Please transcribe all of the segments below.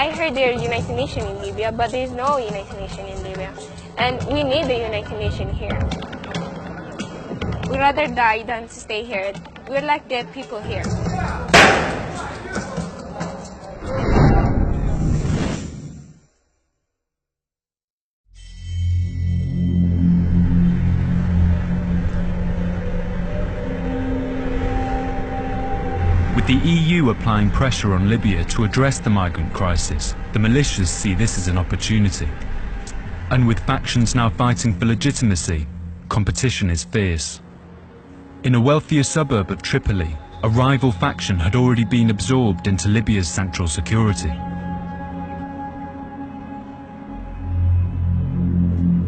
I heard there are United Nations in Libya, but there is no United Nations in Libya. And we need the United Nations here. We'd rather die than to stay here. We're like dead people here. With the EU applying pressure on Libya to address the migrant crisis, the militias see this as an opportunity. And with factions now fighting for legitimacy, competition is fierce. In a wealthier suburb of Tripoli, a rival faction had already been absorbed into Libya's central security.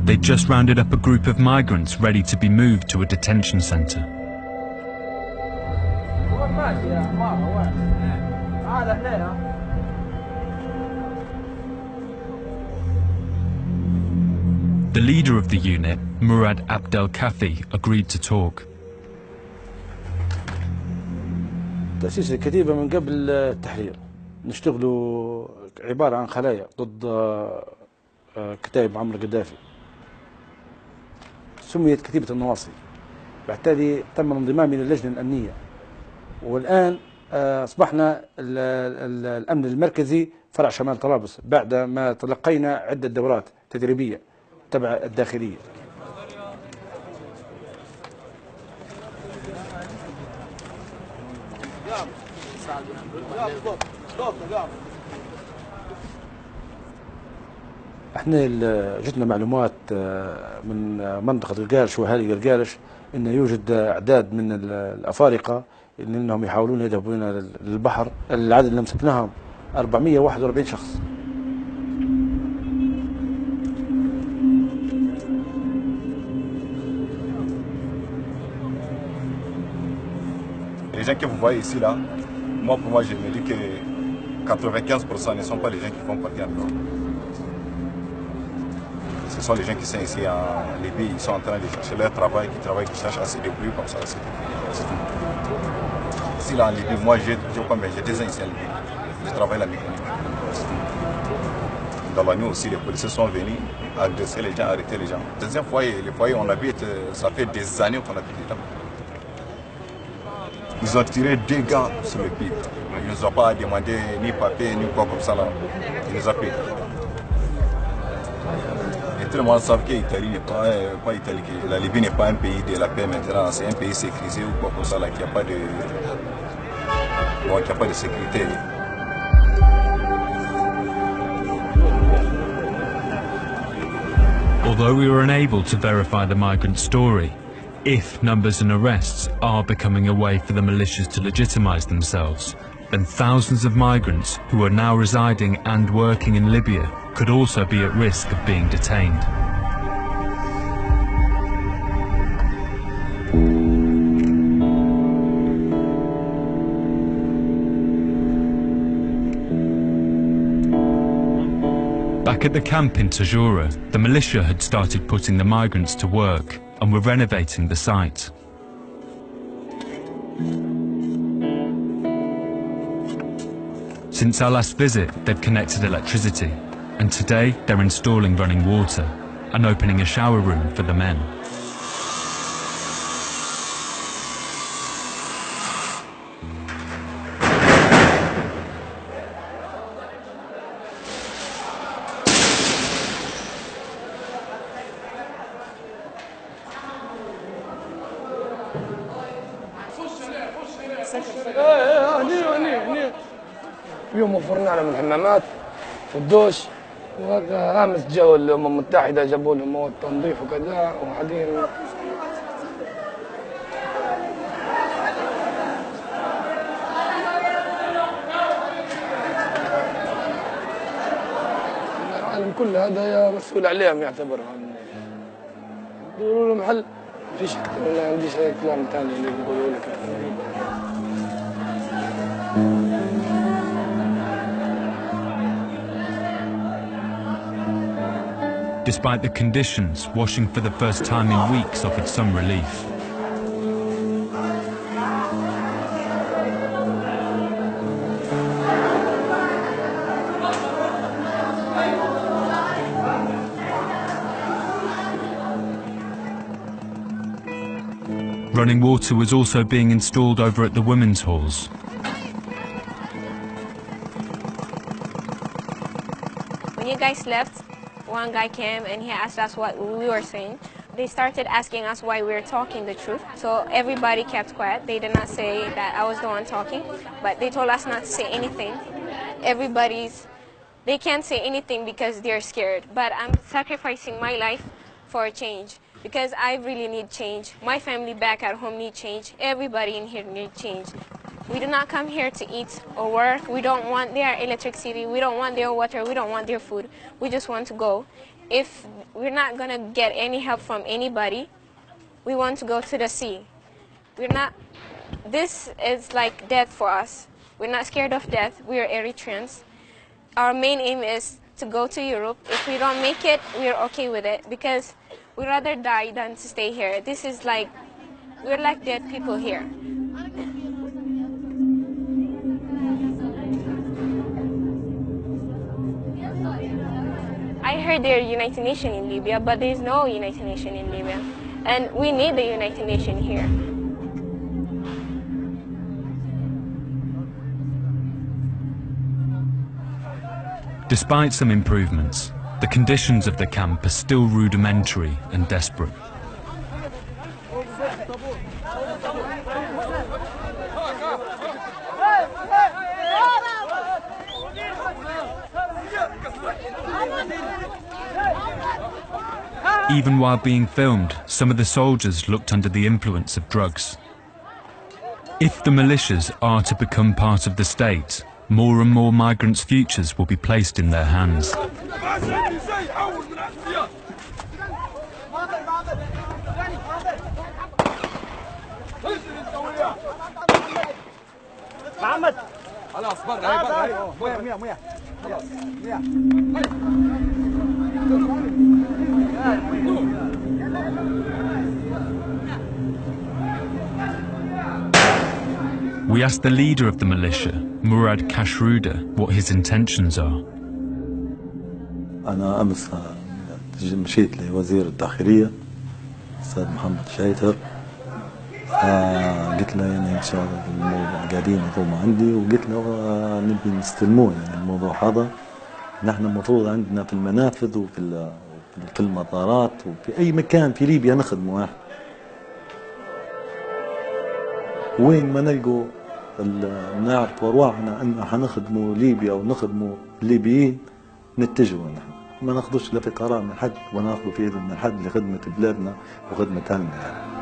They'd just rounded up a group of migrants ready to be moved to a detention centre. The leader of the unit, Murad Abdel Kafi, agreed to talk. تأسيس الكتيبة من قبل التحرير نشتغلوا عبارة عن خلايا ضد كتائب عمرو القذافي. سميت كتيبة النواصي. بالتالي تم الانضمام إلى اللجنة الأمنية. والآن أصبحنا الأمن المركزي فرع شمال طرابلس بعد ما تلقينا عدة دورات تدريبية تبع الداخلية. احنا جتنا معلومات من منطقة قرقالش واهالي قرقالش انه يوجد اعداد من الافارقة انهم يحاولون يذهبون للبحر. العدد اللي مسكناهم 441 شخص. Les gens que vous voyez ici là, pour moi je me dis que 95% ne sont pas les gens qui font partie encore. Ce sont les gens qui sont ici en Libye, ils sont en train de chercher leur travail, qui cherchent à se débrouiller comme ça. C'est tout. Ici là en Libye, moi j'ai 2 ans ici en Libye. Je travaille la mécanique. Dans la nuit aussi, les policiers sont venus agresser les gens, arrêter les gens. Deuxième foyer, les foyers on habite, ça fait des années qu'on habite là. Ils ont tiré 2 gars sur le pied. Ils ne nous ont pas demandé ni papier, ni quoi comme ça là. Ils nous ont pris. Et tout le monde sait que l'Italie n'est pas Italie. La Libye n'est pas un pays de la paix maintenant. C'est un pays sécurisé ou quoi comme ça là, qui n'a pas de... Bon, qui n'a pas de sécurité. Although we were unable to verify the migrant story, if numbers and arrests are becoming a way for the militias to legitimize themselves, then thousands of migrants who are now residing and working in Libya could also be at risk of being detained. Back at the camp in Tajura, the militia had started putting the migrants to work and were renovating the site. Since our last visit, they've connected electricity, and today they're installing running water and opening a shower room for the men. اليوم وفرنا لهم الحمامات والدوش وامس جو الامم المتحده جابوا لهم مواد تنظيف وكذا وقاعدين العالم كله هذا مسؤول عليهم يعتبرهم يقولوا لهم حل فيش ما عنديش اي كلام ثاني اللي بيقولوا لك. Despite the conditions, washing for the first time in weeks offered some relief. Running water was also being installed over at the women's halls. When you guys left, one guy came and he asked us what we were saying. They started asking us why we were talking the truth. So everybody kept quiet. They did not say that I was the one talking, but they told us not to say anything. They can't say anything because they're scared. But I'm sacrificing my life for a change because I really need change. My family back at home need change. Everybody in here need change. We do not come here to eat or work. We don't want their electricity. We don't want their water. We don't want their food. We just want to go. If we're not going to get any help from anybody, we want to go to the sea. This is like death for us. We're not scared of death. We are Eritreans. Our main aim is to go to Europe. If we don't make it, we're okay with it because we'd rather die than to stay here. We're like dead people here. I heard there are United Nations in Libya, but there's no United Nations in Libya. And we need the United Nations here. Despite some improvements, the conditions of the camp are still rudimentary and desperate. Even while being filmed, some of the soldiers looked under the influence of drugs. If the militias are to become part of the state, more and more migrants' futures will be placed in their hands. We asked the leader of the militia, Murad Kashruda, what his intentions are. أنا أمس مشيت لوزير الداخلية الأستاذ محمد شايتر، قلت له يعني إن شاء الله الموضوع قاعدين يضموا عندي، وقلت له نبي نستلموه يعني الموضوع هذا. نحن المفروض عندنا في المنافذ وفي المطارات وفي أي مكان في ليبيا نخدمه واحد. وين ما نلقوا نعرف أرواحنا أن حنخدموا ليبيا ونخدموا الليبيين نتجهوا نحن، ما ناخذوش لا في قرار من حد ولا ناخذوا في إذن من حد لخدمة بلادنا وخدمة أهلنا يعني.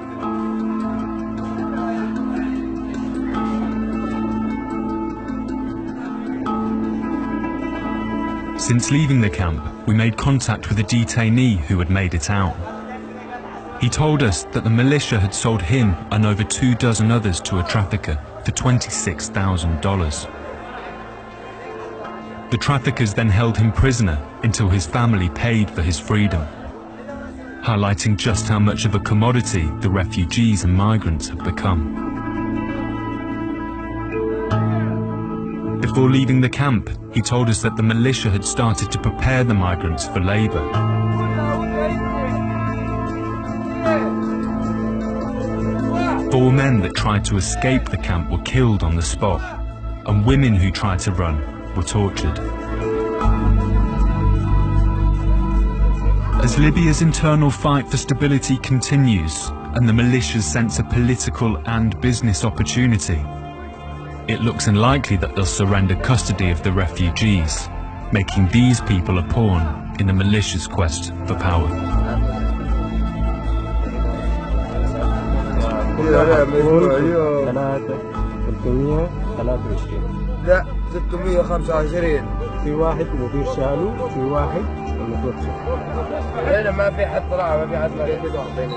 Since leaving the camp, we made contact with a detainee who had made it out. He told us that the militia had sold him and over 24 others to a trafficker for $26,000. The traffickers then held him prisoner until his family paid for his freedom, highlighting just how much of a commodity the refugees and migrants have become. Before leaving the camp, he told us that the militia had started to prepare the migrants for labour. Four men that tried to escape the camp were killed on the spot, and women who tried to run were tortured. As Libya's internal fight for stability continues, and the militias sense a political and business opportunity, it looks unlikely that they'll surrender custody of the refugees, making these people a pawn in the militia's quest for power. لا 625 في واحد مدير شالوا في واحد المتوفى. هنا ما في حد طلع ما في حد مريض واخذين.